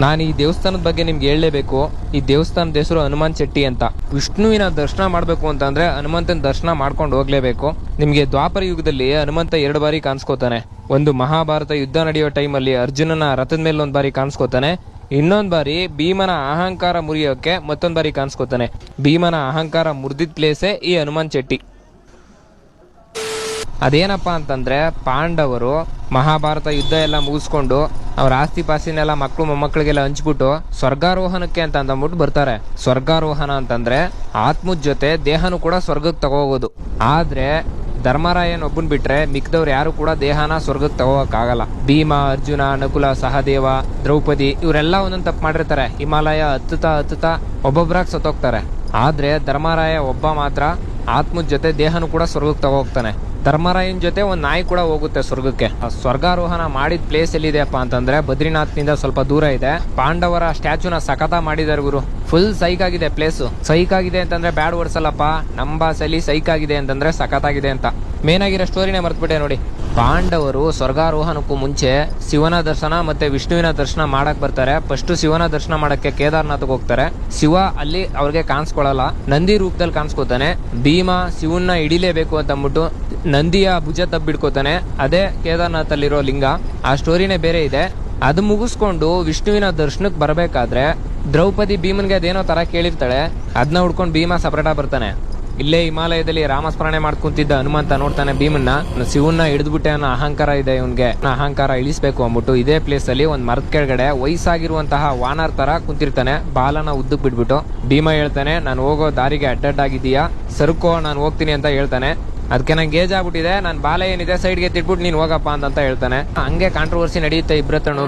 ನಾನು ಈ ದೇವಸ್ಥಾನದ ಬಗ್ಗೆ ನಿಮ್ಗೆ ಹೇಳಲೇಬೇಕು. ಈ ದೇವಸ್ಥಾನದ ಹೆಸರು ಹನುಮಾನ್ ಚೆಟ್ಟಿ ಅಂತ. ವಿಷ್ಣುವಿನ ದರ್ಶನ ಮಾಡಬೇಕು ಅಂತಂದ್ರೆ ಹನುಮಂತನ ದರ್ಶನ ಮಾಡ್ಕೊಂಡು ಹೋಗ್ಲೇಬೇಕು. ನಿಮ್ಗೆ ದ್ವಾಪರ ಯುಗದಲ್ಲಿ ಹನುಮಂತ 2 ಬಾರಿ ಕಾಣಿಸ್ಕೋತಾನೆ. ಒಂದು ಮಹಾಭಾರತ ಯುದ್ಧ ನಡೆಯೋ ಟೈಮಲ್ಲಿ ಅರ್ಜುನನ ರಥದ ಮೇಲೆ 1 ಬಾರಿ ಕಾಣಿಸ್ಕೋತಾನೆ. ಇನ್ನೊಂದ್ ಬಾರಿ ಭೀಮನ ಅಹಂಕಾರ ಮುರಿಯೋಕೆ ಮತ್ತೊಂದ್ ಬಾರಿ ಕಾಣಿಸ್ಕೋತಾನೆ. ಭೀಮನ ಅಹಂಕಾರ ಮುರಿದಿದ್ ಪ್ಲೇಸೇ ಈ ಹನುಮಾನ್ ಚೆಟ್ಟಿ. ಅದೇನಪ್ಪಾ ಅಂತಂದ್ರೆ, ಪಾಂಡವರು ಮಹಾಭಾರತ ಯುದ್ಧ ಎಲ್ಲ ಮುಗಿಸ್ಕೊಂಡು ಅವ್ರ ಆಸ್ತಿ ಪಾಸ್ತಿನೆಲ್ಲ ಮಕ್ಕಳು ಮೊಮ್ಮಕ್ಕಳಿಗೆಲ್ಲ ಹಂಚ್ಬಿಟ್ಟು ಸ್ವರ್ಗಾರೋಹಣಕ್ಕೆ ಅಂತ ಅಂದ್ಬಿಟ್ಟು ಬರ್ತಾರೆ. ಸ್ವರ್ಗಾರೋಹಣ ಅಂತಂದ್ರೆ ಆತ್ಮದ ಜೊತೆ ದೇಹನು ಕೂಡ ಸ್ವರ್ಗಕ್ಕೆ ತಗೋಗೋದು. ಆದ್ರೆ ಧರ್ಮರಾಯನ್ ಒಬ್ಬನ್ ಬಿಟ್ರೆ ಮಿಕ್ದವ್ರು ಯಾರು ಕೂಡ ದೇಹನ ಸ್ವರ್ಗಕ್ಕೆ ತಗೋಕ್ಕಾಗಲ್ಲ. ಭೀಮ, ಅರ್ಜುನ, ನಕುಲ, ಸಹದೇವ, ದ್ರೌಪದಿ ಇವರೆಲ್ಲ ಒಂದೊಂದು ತಪ್ಪು ಮಾಡಿರ್ತಾರೆ. ಹಿಮಾಲಯ ಹತ್ತುತ್ತಾ ಒಬ್ಬೊಬ್ರಾಗ್ ಸತ್ತೋಗ್ತಾರೆ. ಆದ್ರೆ ಧರ್ಮರಾಯ ಒಬ್ಬ ಮಾತ್ರ ಆತ್ಮದ ಜೊತೆ ದೇಹನು ಕೂಡ ಸ್ವರ್ಗಕ್ಕೆ ತಗೋಗ್ತಾನೆ. ಧರ್ಮರಾಯನ್ ಜೊತೆ ಒಂದ್ ನಾಯಿ ಕೂಡ ಹೋಗುತ್ತೆ ಸ್ವರ್ಗಕ್ಕೆ. ಸ್ವರ್ಗಾರೋಹಣ ಮಾಡಿದ ಪ್ಲೇಸ್ ಎಲ್ಲಿದೆಯಪ್ಪ ಅಂತಂದ್ರೆ ಬದ್ರಿನಾಥ್ನಿಂದ ಸ್ವಲ್ಪ ದೂರ ಇದೆ. ಪಾಂಡವರ ಸ್ಟ್ಯಾಚುನ ಸಖತ ಮಾಡಿದಾರೆ ಗುರು. ಫುಲ್ ಸೈಕ್ ಆಗಿದೆ ಪ್ಲೇಸ್. ಸೈಕ್ ಆಗಿದೆ ಅಂತಂದ್ರೆ ಬ್ಯಾಡ್ ಓಡಿಸಲ್ಲಪ್ಪ, ನಮ್ಮ ಭಾಷೆಯಲ್ಲಿ ಸೈಕ್ ಆಗಿದೆ ಅಂತಂದ್ರೆ ಸಖತ್ತಾಗಿದೆ ಅಂತ. ಮೇನ್ ಆಗಿರೋ ಸ್ಟೋರಿನೇ ಮರ್ತ್ಬಿಟ್ಟೆ ನೋಡಿ. ಪಾಂಡವರು ಸ್ವರ್ಗಾರೋಹಣಕ್ಕೂ ಮುಂಚೆ ಶಿವನ ದರ್ಶನ ಮತ್ತೆ ವಿಷ್ಣುವಿನ ದರ್ಶನ ಮಾಡಕ್ ಬರ್ತಾರೆ. ಫಸ್ಟ್ ಶಿವನ ದರ್ಶನ ಮಾಡಕ್ಕೆ ಕೇದಾರ್ನಾಥ್ಗೆ ಹೋಗ್ತಾರೆ. ಶಿವ ಅಲ್ಲಿ ಅವ್ರಿಗೆ ಕಾಣಿಸ್ಕೊಳ್ಳಲ್ಲ, ನಂದಿ ರೂಪದಲ್ಲಿ ಕಾಣಿಸ್ಕೋತಾನೆ. ಭೀಮ ಶಿವನ್ನ ಹಿಡಿಲೇಬೇಕು ಅಂತ ಅಂದ್ಬಿಟ್ಟು ನಂದಿಯ ಭುಜ ತಬ್ಬಿಡ್ಕೋತಾನೆ. ಅದೇ ಕೇದಾರ್ನಾಥ್ ಅಲ್ಲಿರೋ ಲಿಂಗ. ಆ ಸ್ಟೋರಿನೇ ಬೇರೆ ಇದೆ. ಅದು ಮುಗಿಸ್ಕೊಂಡು ವಿಷ್ಣುವಿನ ದರ್ಶನಕ್ಕೆ ಬರಬೇಕಾದ್ರೆ ದ್ರೌಪದಿ ಭೀಮನ್ಗೆ ಅದೇನೋ ತರ ಕೇಳಿರ್ತಾಳೆ. ಅದನ್ನ ಹುಡ್ಕೊಂಡು ಭೀಮ ಸಪರೇಟ ಬರ್ತಾನೆ. ಇಲ್ಲೇ ಹಿಮಾಲಯದಲ್ಲಿ ರಾಮಸ್ಮರಣೆ ಮಾಡ್ಕೊಂತಿದ್ದ ಹನುಮಂತ ನೋಡ್ತಾನೆ ಭೀಮನ್ನ. ಶಿವನ್ನ ಹಿಡಿದ್ಬಿಟ್ಟೆ ಅನ್ನೋ ಅಹಂಕಾರ ಇದೆ ಇವನ್ಗೆ, ಅಹಂಕಾರ ಇಳಿಸ್ಬೇಕು ಅಂದ್ಬಿಟ್ಟು ಇದೇ ಪ್ಲೇಸ್ ಅಲ್ಲಿ ಒಂದ್ ಮರದ ಕೆಳಗಡೆ ವಯಸ್ಸಾಗಿರುವಂತಹ ವಾನರ್ ತರ ಕುಂತಿರ್ತಾನೆ. ಬಾಲನ ಉದ್ದಕ್ ಬಿಟ್ಬಿಟ್ಟು ಭೀಮ ಹೇಳ್ತಾನೆ, ನಾನು ಹೋಗೋ ದಾರಿಗೆ ಅಡ್ಡಡ್ಡಾಗಿದ್ದೀಯಾ, ಸರುಕೋ ನಾನು ಹೋಗ್ತೀನಿ ಅಂತ ಹೇಳ್ತಾನೆ. ಅದಕ್ಕೆ ನಂಗೆ ಏಜ್ ಆಗ್ಬಿಟ್ಟಿದೆ, ನನ್ನ ಬಾಲ ಏನಿದೆ ಸೈಡ್ಗೆ ತಿಟ್ಬಿಟ್ಟು ನೀನ್ ಹೋಗಪ್ಪ ಅಂತ ಹೇಳ್ತಾನೆ. ಹಂಗೆ ಕಾಂಟ್ರವರ್ಸಿ ನಡೆಯುತ್ತೆ ಇಬ್ರತನು.